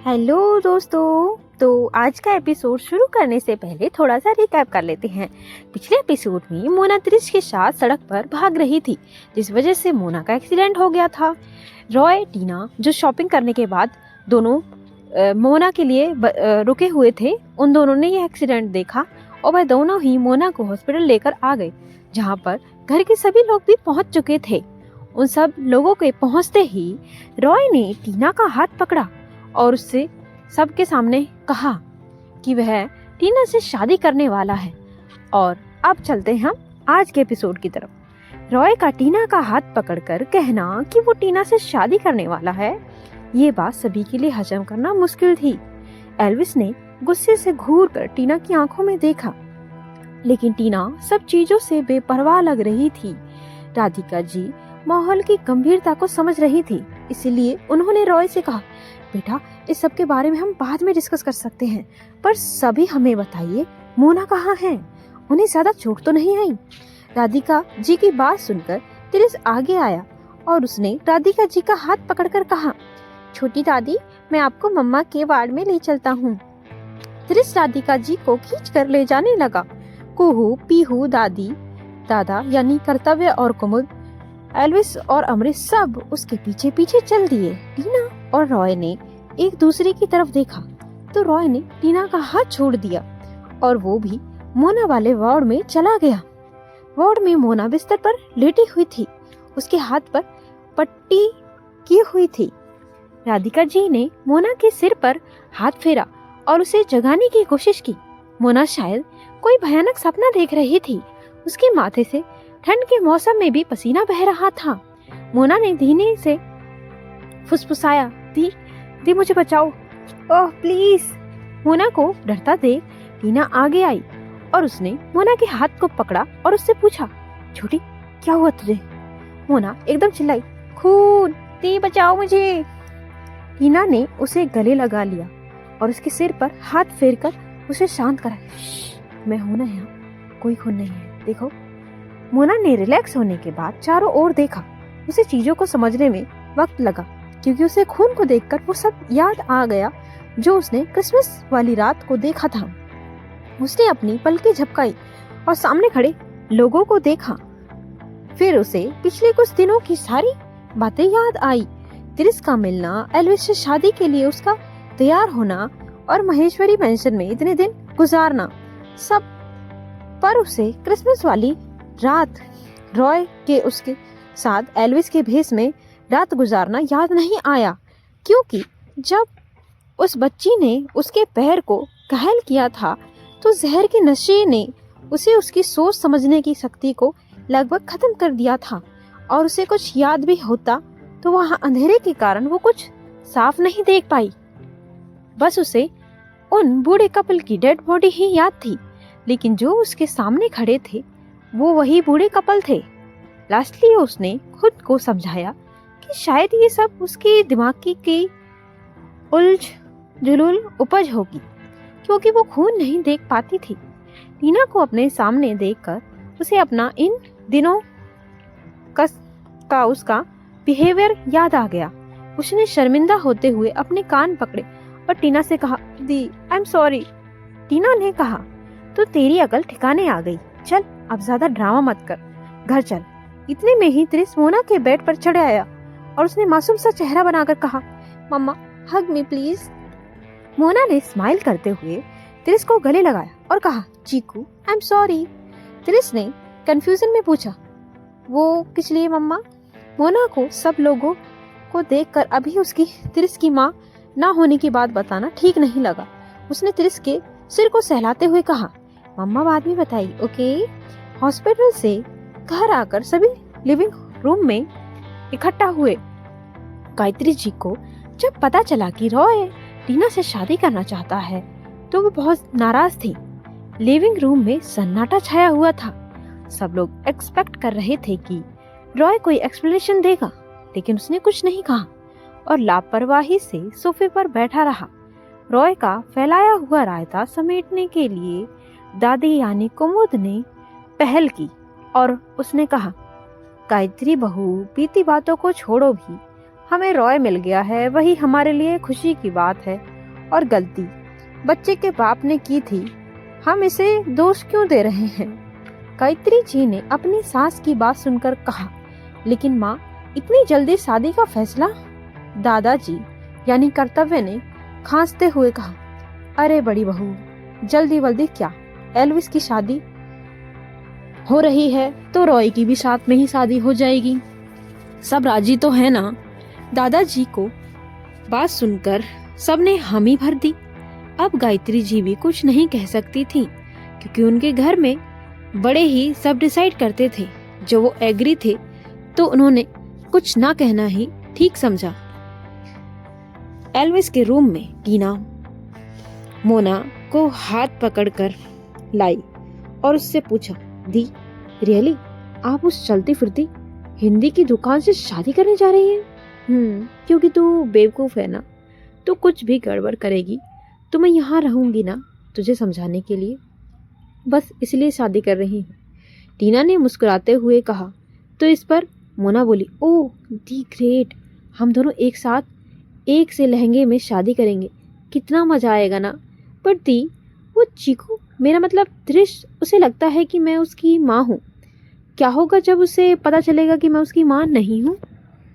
Hello दोस्तों। तो आज का एपिसोड शुरू करने से पहले थोड़ा सा रिकैप कर लेते हैं। पिछले एपिसोड में मोना त्रिश के साथ सड़क पर भाग रही थी, जिस वजह से मोना का एक्सीडेंट हो गया था। रॉय टीना जो शॉपिंग करने के बाद दोनों मोना के लिए रुके हुए थे, उन दोनों ने यह एक्सीडेंट देखा और वह दोनों ही मोना को हॉस्पिटल लेकर आ गए, जहाँ पर घर के सभी लोग भी पहुँच चुके थे। उन सब लोगों के पहुँचते ही रॉय ने टीना का हाथ पकड़ा और उससे सबके सामने कहा कि वह टीना से शादी करने वाला है। और अब चलते हैं हम आज के एपिसोड की तरफ। रॉय का टीना का हाथ पकड़कर कहना कि वो टीना से शादी करने वाला है, ये बात सभी के लिए हजम करना मुश्किल थी। एल्विस ने गुस्से से घूरकर टीना की आंखों में देखा, लेकिन टीना सब चीजों से बेपरवाह लग रही थी। राधिका जी माहौल की गंभीरता को समझ रही थी, इसलिए उन्होंने रॉय से कहा, बेटा इस सब के बारे में हम बाद में डिस्कस कर सकते हैं, पर सभी हमें बताइए मोना कहाँ है, उन्हें ज्यादा चोट तो नहीं आई। राधिका जी की बात सुनकर त्रिश आगे आया और उसने राधिका जी का हाथ पकड़कर कहा, छोटी दादी मैं आपको मम्मा के वार्ड में ले चलता हूँ। त्रिश राधिका जी को खींच कर ले जाने लगा। कुहू, पीहू, दादी, दादा यानी कर्तव्य और कुमुद, एल्विस और अमरीश सब उसके पीछे पीछे चल दिए। टीना और रॉय ने एक दूसरे की तरफ देखा तो रॉय ने टीना का हाथ छोड़ दिया और वो भी मोना वाले वार्ड में चला गया। वार्ड में मोना बिस्तर पर लेटी हुई थी, उसके हाथ पर पट्टी की हुई थी। राधिका जी ने मोना के सिर पर हाथ फेरा और उसे जगाने की कोशिश की। मोना शायद कोई भयानक सपना देख रही थी। उसके माथे से ठंड के मौसम में भी पसीना बह रहा था। मोना ने धीरे से फुसफुसाया, दी मुझे बचाओ, ओह प्लीज। मोना को डरता देख टीना आगे आई और उसने मोना के हाथ को पकड़ा और उससे पूछा, छोटी क्या हुआ तुझे? मोना एकदम चिल्लाई, खून, दी बचाओ मुझे। टीना ने उसे गले लगा लिया और उसके सिर पर हाथ फेरकर उसे शांत करा, मैं हूं ना यहाँ, कोई खून नहीं है, देखो। मोना ने रिलैक्स होने के बाद चारों ओर देखा। उसे चीजों को समझने में वक्त लगा, क्योंकि उसे खून को देखकर वो सब याद आ गया जो उसने क्रिसमस वाली रात को देखा था। उसने अपनी पलकें झपकाई और सामने खड़े लोगों को देखा। फिर उसे पिछले कुछ दिनों की सारी बातें याद आई। त्रिश का मिलना, एल्विस से शादी के लिए उसका तैयार होना और महेश्वरी मेंशन में इतने दिन गुजारना, सब। पर उसे क्रिसमस वाली रात रॉय के उसके साथ एल्विस के भेष में रात गुजारना याद नहीं आया, क्योंकि जब उस बच्ची ने उसके पैर को घायल किया था तो जहर के नशे ने उसे उसकी सोच समझने की शक्ति को लगभग खत्म कर दिया था, और उसे कुछ याद भी होता तो वहाँ अंधेरे के कारण वो कुछ साफ नहीं देख पाई। बस उसे उन बूढ़े कपल की डेड बॉडी ही याद थी, लेकिन जो उसके सामने खड़े थे वो वही बूढ़े कपल थे। लास्टली उसने खुद को समझाया कि शायद ये सब उसके दिमाग की उलझ जुलूल उपज होगी, क्योंकि वो खून नहीं देख पाती थी। टीना को अपने सामने देखकर उसे अपना इन दिनों का उसका बिहेवियर याद आ गया। उसने शर्मिंदा होते हुए अपने कान पकड़े और टीना से कहा, दी आई एम सॉरी। टीना ने कहा, तो तेरी अकल ठिकाने आ गई, चल अब ज्यादा ड्रामा मत कर, घर चल। इतने में ही त्रिश मोना के बेड पर चढ़ आया और उसने मासूम सा चेहरा बनाकर कहा, मम्मा हग मी प्लीज। मोना ने स्माइल करते हुए त्रिश को गले लगाया और कहा, चीकू आई एम सॉरी। त्रिश ने कंफ्यूजन में पूछा, वो किस लिए मम्मा? मोना को सब लोगों को देखकर अभी उसकी त्रिश की माँ ना होने की बात बताना ठीक नहीं लगा। उसने त्रिश के सिर को सहलाते हुए कहा, मम्मा बाद में बताई, ओके। हॉस्पिटल से घर आकर सभी लिविंग रूम में इकट्ठा हुए। गायत्री जी को जब पता चला कि रॉय टीना से शादी करना चाहता है तो वो बहुत नाराज थी। लिविंग रूम में सन्नाटा छाया हुआ था। सब लोग एक्सपेक्ट कर रहे थे कि रॉय कोई एक्सप्लेनेशन देगा, लेकिन उसने कुछ नहीं कहा और लापरवाही से सोफे पर बैठा रहा। रॉय का फैलाया हुआ रायता समेटने के लिए दादी यानी कुमुद ने पहल की और उसने कहा, गायत्री बहू बीती बातों को छोड़ो भी, हमें रॉय मिल गया है, वही हमारे लिए खुशी की बात है। और गलती बच्चे के बाप ने की थी, हम इसे दोष क्यों दे रहे हैं? गायत्री जी ने अपनी सास की बात सुनकर कहा, लेकिन माँ, इतनी जल्दी शादी का फैसला? दादाजी यानी कर्तव्य ने खांसते हुए कहा, अरे बड़ी बहू, जल्दी वल्दी क्या, एल्विस की शादी हो रही है तो रॉय की भी साथ में ही शादी हो जाएगी। सब राजी तो है ना? दादाजी को बात सुनकर सबने हामी भर दी। अब गायत्री जी भी कुछ नहीं कह सकती थी, क्योंकि उनके घर में बड़े ही सब डिसाइड करते थे। जो वो एग्री थे तो उन्होंने कुछ ना कहना ही ठीक समझा। एल्विस के रूम में टीना मोना को हाथ पकड़कर लाई और उससे पूछा, दी रियली आप उस चलती फिरती हिंदी की दुकान से शादी करने जा रही हैं? क्योंकि तू बेवकूफ है ना, तो कुछ भी गड़बड़ करेगी तो मैं यहाँ रहूंगी ना तुझे समझाने के लिए, बस इसलिए शादी कर रही हूँ। टीना ने मुस्कुराते हुए कहा। तो इस पर मोना बोली, ओह दी ग्रेट, हम दोनों एक साथ एक से लहंगे में शादी करेंगे, कितना मजा आएगा ना। पर दी, वो चीकू, मेरा मतलब दृश्य, उसे लगता है कि मैं उसकी माँ हूँ। क्या होगा जब उसे पता चलेगा कि मैं उसकी माँ नहीं हूँ?